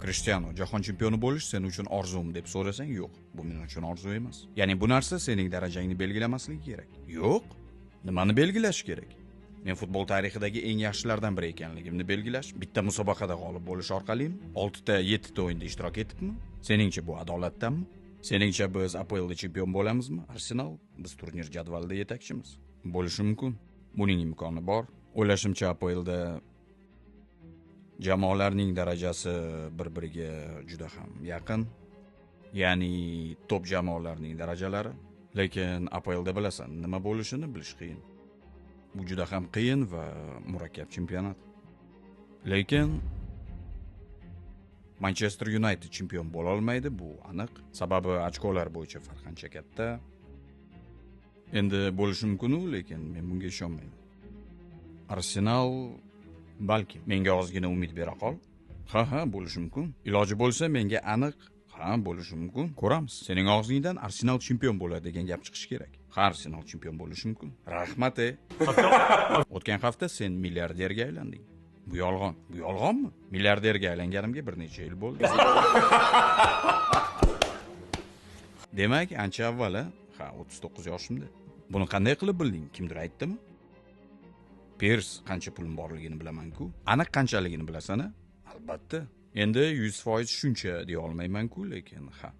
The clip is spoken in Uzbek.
Cristiano jahon chempioni bo'lish sen uchun orzum deb so'rasang, yo'q, bu men uchun orzu emas. Ya'ni bu narsa sening darajangni belgilamasligi kerak. Yo'q, nimani belgilash kerak? Men futbol tarixidagi eng yaxshilardan biri ekanligimni belgilash, bitta musobaqada g'olib bo'lish orqalimi? 6 ta, 7 ta o'yinda ishtirok etibmi? Seningcha bu adolatdanmi? Seningcha biz APLda chempion bo'lamizmi? Arsenal biz turnir jadvalida yetakchimiz. Bo'lishi mumkin. Buning imkoni bor. O'ylashimcha APLda jamoalarning darajasi bir-biriga juda ham yaqin. Ya'ni top jamoalarning darajalari. Lekin APLda bilasan, nima bo'lishini bilish qiyin. Bu juda ham qiyin va murakkab chempionat. Lekin Manchester United chempion bo'la olmaydi, bu aniq. Sababi ochkolar bo'yicha farq ancha katta. Endi bo'lishi mumkin, lekin men bunga ishonmayman. Arsenal balki menga ozgina umid bera qol. Ha, bo'lishi mumkin. Iloji bo'lsa menga aniq, ha, bo'lishi mumkin. Ko'ramiz. Sening og'zingdan Arsenal chempion bo'ladi degan gap chiqishi kerak. Ha, Arsenal chempion bo'lishi mumkin. Rahmat. O'tgan hafta sen milliarderga aylanding. Bu yolg'on. Bu yolg'onmi? Milliarderga aylanganimga bir necha yil bo'ldi. Demak, ancha avval, ha, 39 yoshimda. Buni qanday qilib bilding? Kimdir aytdimi? Pirs qancha pulim borligini bilaman-ku. Aniq qanchaligini bilasan-a? Albatta. Endi 100% shuncha deya olmayman-ku, lekin ha.